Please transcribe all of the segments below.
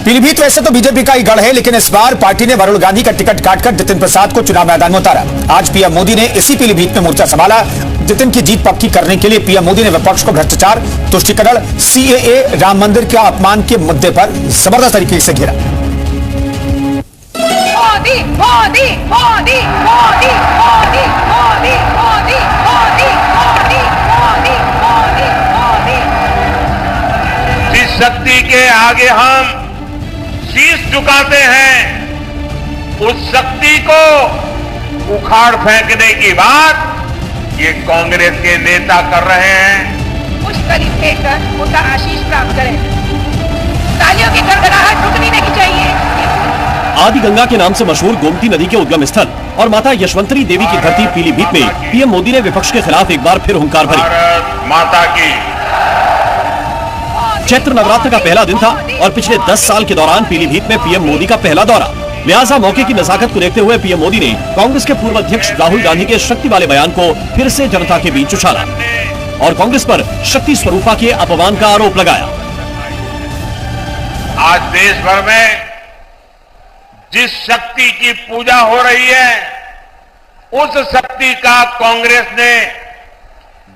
पीलीभीत वैसे तो बीजेपी का ही गढ़ है, लेकिन इस बार पार्टी ने वरुण गांधी का टिकट काटकर जितिन प्रसाद को चुनाव मैदान में उतारा। आज पीएम मोदी ने इसी पीलीभीत में मोर्चा संभाला। जितिन की जीत पक्की करने के लिए पीएम मोदी ने विपक्ष को भ्रष्टाचार, तुष्टिकरण, सीएए, राम मंदिर के अपमान के मुद्दे पर जबरदस्त तरीके से घेरा। मोदी मोदी मोदी मोदी मोदी मोदी मोदी मोदी मोदी मोदी मोदी मोदी। जिस शक्ति के आगे हम शीश झुकाते हैं, उस शक्ति को उखाड़ फेंकने की बात ये कांग्रेस के नेता कर रहे हैं। कुछ करीब फेंककर उनका आशीष प्राप्त करें। तालियों की गड़गड़ाहट रुकनी नहीं चाहिए। आदि गंगा के नाम से मशहूर गोमती नदी के उद्गम स्थल और माता यशवंतरी देवी की धरती पीलीभीत में पीएम मोदी ने विपक्ष के खिलाफ एक बार फिर हुंकार भरी। भारत माता की। चैत्र नवरात्र का पहला दिन था और पिछले 10 साल के दौरान पीलीभीत में पीएम मोदी का पहला दौरा। लिहाजा मौके की नजाकत को देखते हुए पीएम मोदी ने कांग्रेस के पूर्व अध्यक्ष राहुल गांधी के शक्ति वाले बयान को फिर से जनता के बीच उछाला और कांग्रेस पर शक्ति स्वरूपा के अपमान का आरोप लगाया। आज देश भर में जिस शक्ति की पूजा हो रही है, उस शक्ति का कांग्रेस ने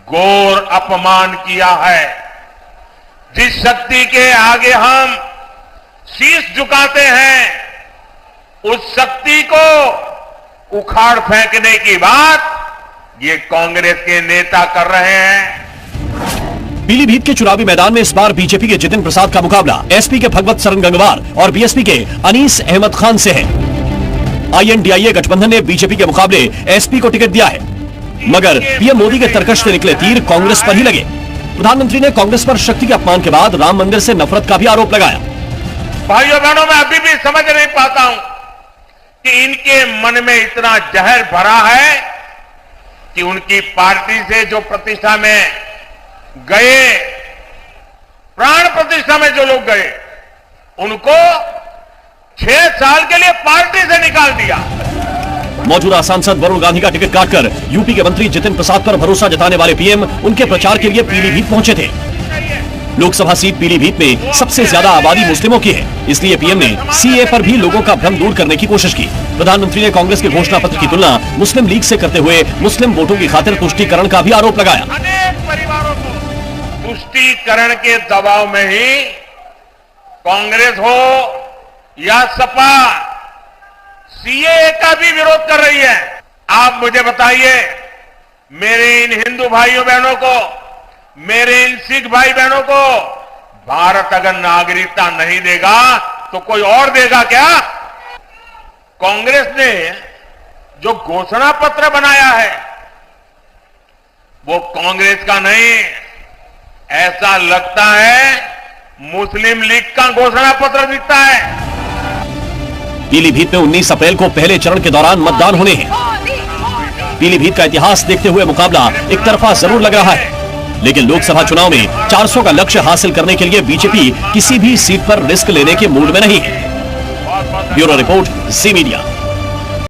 घोर अपमान किया है। जिस शक्ति के आगे हम शीश झुकाते हैं, उस शक्ति को उखाड़ फेंकने की बात ये कांग्रेस के नेता कर रहे हैं। पीलीभीत के चुनावी मैदान में इस बार बीजेपी के जितिन प्रसाद का मुकाबला एसपी के भगवत सरन गंगवार और बीएसपी के अनीस अहमद खान से है। आईएनडीआईए गठबंधन ने बीजेपी के मुकाबले एसपी को टिकट दिया है, मगर पीएम मोदी के तर्कश से निकले तीर कांग्रेस पर ही लगे। प्रधानमंत्री ने कांग्रेस पर शक्ति के अपमान के बाद राम मंदिर से नफरत का भी आरोप लगाया। भाइयों बहनों, मैं अभी भी समझ नहीं पाता हूं कि इनके मन में इतना जहर भरा है कि उनकी पार्टी से जो प्रतिष्ठा में गए, प्राण प्रतिष्ठा में जो लोग गए, उनको 6 साल के लिए पार्टी से निकाल दिया। मौजूदा सांसद वरुण गांधी का टिकट काटकर यूपी के मंत्री जितिन प्रसाद पर भरोसा जताने वाले पीएम उनके प्रचार के लिए पीलीभीत पहुंचे थे। लोकसभा सीट पीलीभीत में सबसे ज्यादा आबादी मुस्लिमों की है, इसलिए पीएम ने सीए पर भी लोगों का भ्रम दूर करने की कोशिश की। प्रधानमंत्री ने कांग्रेस के घोषणा पत्र की तुलना मुस्लिम लीग से करते हुए मुस्लिम वोटों की खातिर तुष्टीकरण का भी आरोप लगाया। अनेक परिवारों को तुष्टीकरण के दबाव में ही कांग्रेस हो या सपा सीए का भी विरोध कर रही है। आप मुझे बताइए, मेरे इन हिंदू भाइयों बहनों को, मेरे इन सिख भाई बहनों को भारत अगर नागरिकता नहीं देगा तो कोई और देगा क्या? कांग्रेस ने जो घोषणा पत्र बनाया है वो कांग्रेस का नहीं, ऐसा लगता है मुस्लिम लीग का घोषणा पत्र दिखता है। पीलीभीत में 19 अप्रैल को पहले चरण के दौरान मतदान होने हैं। पीलीभीत का इतिहास देखते हुए मुकाबला एक तरफा जरूर लग रहा है, लेकिन लोकसभा चुनाव में 400 का लक्ष्य हासिल करने के लिए बीजेपी किसी भी सीट पर रिस्क लेने के मूड में नहीं है। ब्यूरो रिपोर्ट, जी मीडिया।